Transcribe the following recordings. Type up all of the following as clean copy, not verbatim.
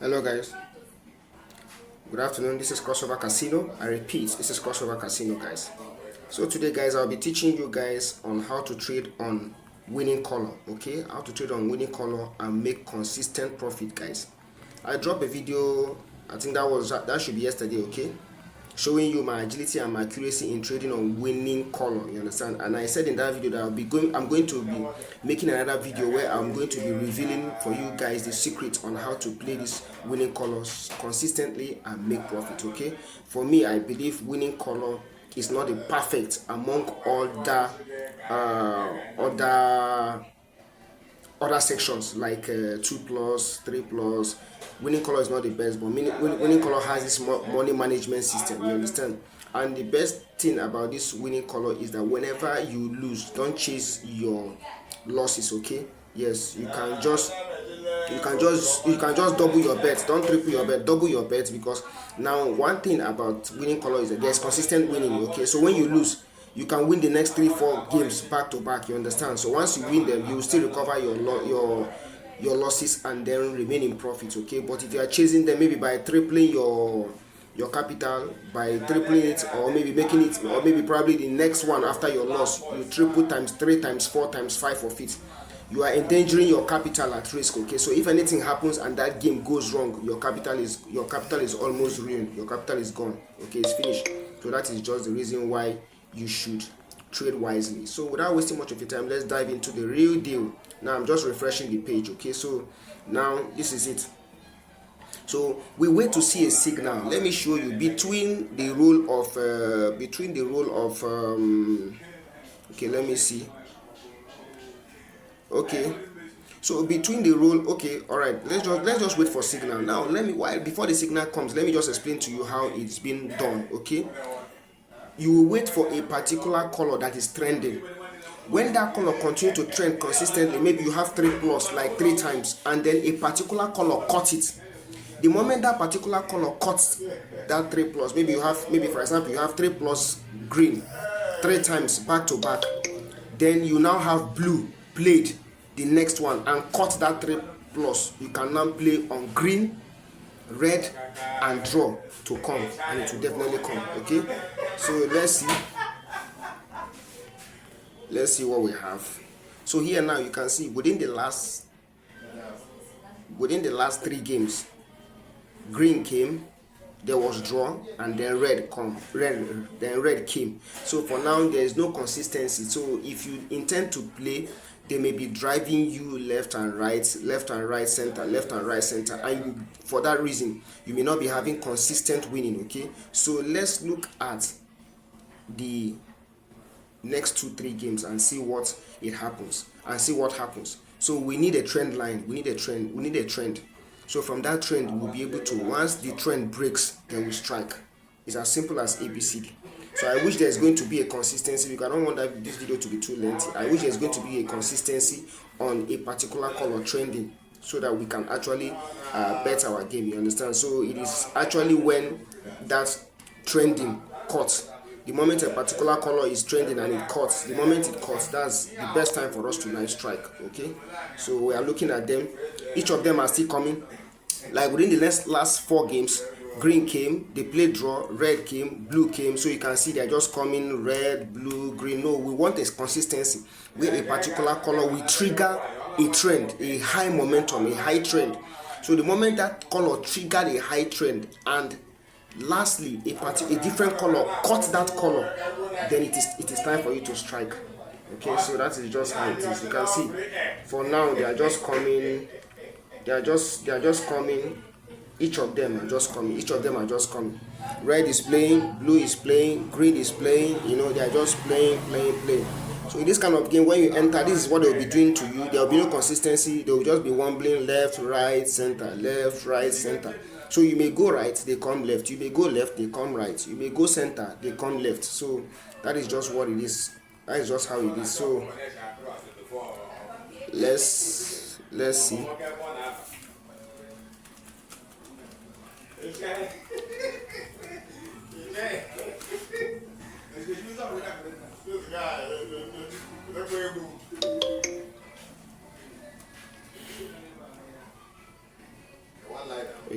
Hello guys, good afternoon. This is Crossover Casino. I repeat, this is Crossover Casino guys. So today guys, I'll be teaching you guys on how to trade on winning color. Okay, how to trade on winning color and make consistent profit guys. I dropped a video, I think that should be yesterday, okay, showing you my agility and my accuracy in trading on winning color, you understand? And I said in that video that I'm going to be making another video where I'm going to be revealing for you guys the secret on how to play these winning colors consistently and make profit. Okay, for me, I believe winning color is not a perfect among other sections like 2 plus, 3 plus. Winning color is not the best, but winning color has this money management system, you understand? And the best thing about this winning color is that whenever you lose, don't chase your losses. Okay, yes, you can just double your bet. Don't triple your bet, double your bet. Because now one thing about winning color is that there's consistent winning. Okay, so when you lose, you can win the next 3-4 games back to back, you understand? So once you win them, you will still recover your losses and then remain in profit. Okay, but if you are chasing them maybe by tripling your capital, by tripling it, or maybe making it, or maybe probably the next one after your loss, you triple times 3 times 4 times 5 of it, you are endangering your capital at risk. Okay, so if anything happens and that game goes wrong, your capital is almost ruined, your capital is gone. Okay, it's finished. So that is just the reason why you should trade wisely. So without wasting much of your time, let's dive into the real deal. Now I'm just refreshing the page. Okay, so now this is it. So we wait to see a signal. Let me show you between the rule of okay, let me see. Okay, so between the rule, okay, all right, let's just wait for signal. Now before the signal comes, let me just explain to you how it's been done. Okay, you will wait for a particular color that is trending. When that color continues to trend consistently, maybe you have 3 plus like 3 times, and then a particular color cut it. The moment that particular color cuts that 3 plus, maybe for example you have 3 plus green 3 times back to back, then you now have blue played the next one and cut that 3 plus, you can now play on green, red and draw to come, and it will definitely come. Okay, so let's see what we have. So here now you can see within the last 3 games, green came, there was draw, and then red came. So for now there is no consistency. So if you intend to play, they may be driving you left and right center, and for that reason you may not be having consistent winning. Okay, so let's look at the next 2-3 games and see what happens. So we need a trend line, we need a trend. So from that trend we'll be able to, once the trend breaks, then we strike. It's as simple as ABCD. So I wish there's going to be a consistency, because I don't want this video to be too lengthy. I wish there's going to be a consistency on a particular color trending, so that we can actually bet our game, you understand? So it is actually when that trending cuts. The moment a particular color is trending and it cuts, the moment it cuts, that's the best time for us to now strike. Okay, so we are looking at them. Each of them are still coming. Like within the last 4 games, green came, they played draw, red came, blue came. So you can see they're just coming red, blue, green. No, we want a consistency where a particular color will trigger a trend, a high momentum, a high trend. So the moment that color triggered a high trend, and lastly a different color cut that color, then it is time for you to strike. Okay, so that is just how it is. You can see for now they are just coming. They are just coming. Each of them are just coming. Red is playing, blue is playing, green is playing. You know, they are just playing. So in this kind of game, when you enter, this is what they will be doing to you. There will be no consistency. They will just be wobbling left, right, center, left, right, center. So you may go right, they come left. You may go left, they come right. You may go center, they come left. So that is just what it is. That is just how it is. So let's see.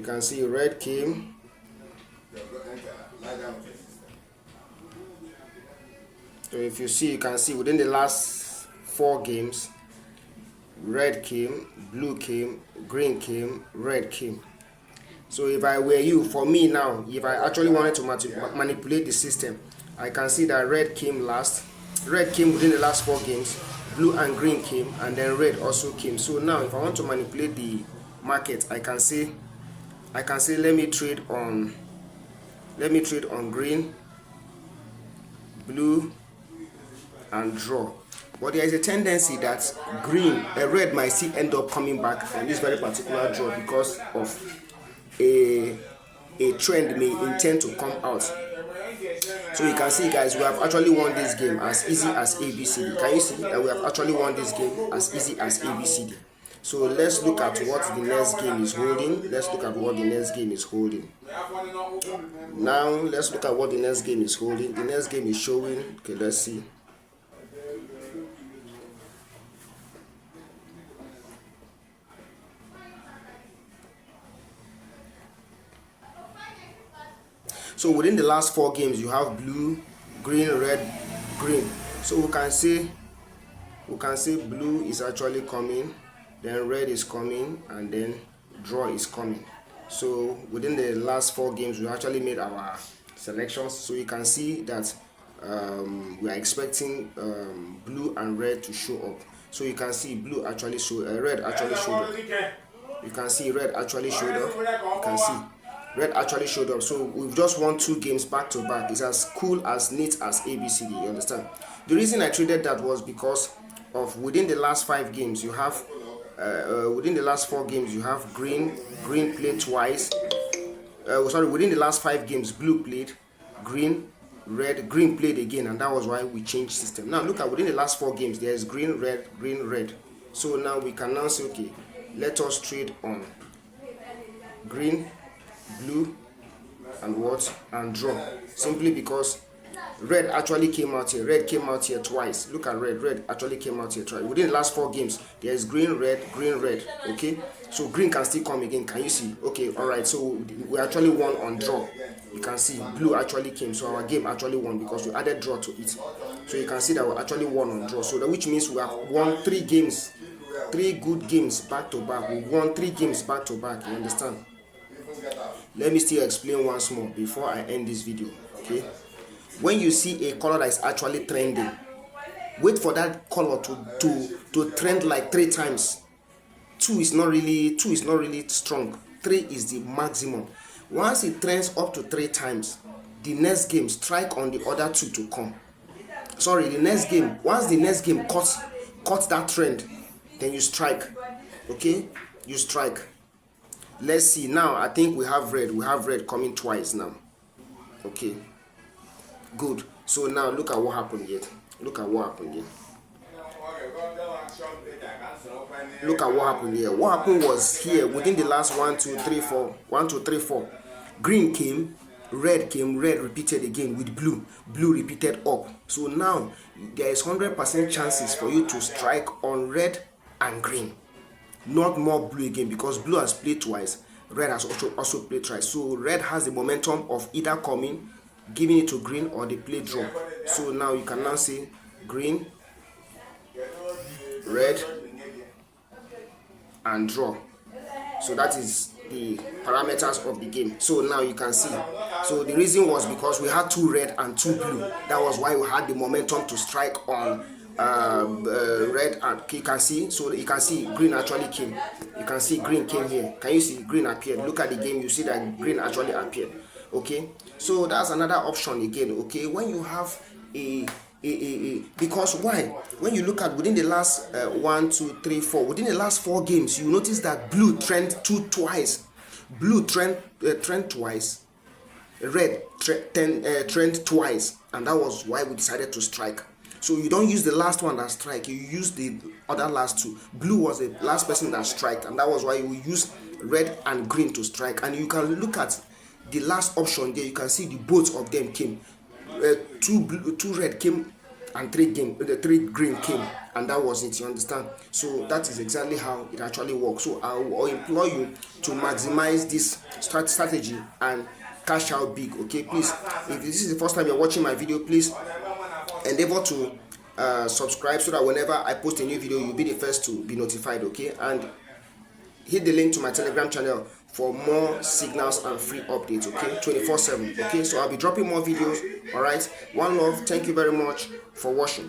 You can see red came. So if you see, you can see within the last 4 games, red came, blue came, green came, red came. So if I were you, for me now, if I actually wanted to manipulate the system, I can see that red came last. Red came within the last 4 games, blue and green came, and then red also came. So now if I want to manipulate the market, I can say let me trade on green, blue, and draw. But there is a tendency that red might still end up coming back on this very particular draw because of a trend may intend to come out. So you can see, guys, we have actually won this game as easy as ABCD. Can you see that we have actually won this game as easy as ABCD? So let's look at what the next game is holding. Now let's look at what the next game is holding. The next game is showing. Okay, let's see. So within the last 4 games, you have blue, green, red, green. So we can say blue is actually coming, then red is coming, and then draw is coming. So within the last 4 games, we actually made our selections. So you can see that we are expecting blue and red to show up. So you can see red actually showed up. You can see red actually showed up. You can see red actually showed up. So we've just won 2 games back to back. It's as cool, as neat as ABCD. You understand? The reason I traded that was because of within the last 5 games you have within the last 4 games you have green played twice. Within the last 5 games blue played, green played again, and that was why we changed system. Now look at within the last 4 games there is green, red. So now we can now say, okay, let us trade on green, blue, and draw, simply because red actually came out here. Red came out here twice. Look at red actually came out here twice. Within the last 4 games there is green, red. Okay, so green can still come again. Can you see? Okay, all right, so we actually won on draw. You can see blue actually came, so our game actually won because we added draw to it. So you can see that we actually won on draw, so that which means we have won 3 games, 3 good games back to back. We won 3 games back to back. You understand? Let me still explain once more before I end this video. Okay, when you see a color that is actually trending, wait for that color to trend like 3 times. 2 is not really strong. 3 is the maximum. Once it trends up to 3 times, the next game strike on the other 2 to come. The next game, once the next game cuts that trend, then you strike. Okay, you strike. Let's see now. I think we have red coming twice now. Okay, good. So now look at what happened here. Look at what happened here. What happened was here within the last 1 2 3 4 green came, red repeated again with blue repeated up. So now there is 100% chances for you to strike on red and green, not more blue again, because blue has played twice, red has also played twice. So red has the momentum of either coming, giving it to green, or they play draw. So now you can now say green, red, and draw. So that is the parameters of the game. So now you can see. So the reason was because we had 2 red and 2 blue. That was why we had the momentum to strike on red, and you can see. So you can see green actually came. You can see green came here. Can you see green appeared? Look at the game. You see that green actually appeared. Okay, so that's another option again. Okay, when you have because why? When you look at within the last 1 2 3 4, within the last 4 games, you notice that blue trend twice. Blue trend twice. Red trend twice, and that was why we decided to strike. So you don't use the last one that strike, you use the other last 2. Blue was the last person that strike, and that was why we use red and green to strike. And you can look at the last option there. You can see the both of them came. 2 red came and the three green came, and that was it. You understand? So that is exactly how it actually works. So I will implore you to maximize this strategy and cash out big. Okay, please, if this is the first time you're watching my video, please endeavor to subscribe, so that whenever I post a new video, you'll be the first to be notified. Okay, and hit the link to my Telegram channel for more signals and free updates. Okay, 24/7. Okay, so I'll be dropping more videos. All right, one love. Thank you very much for watching.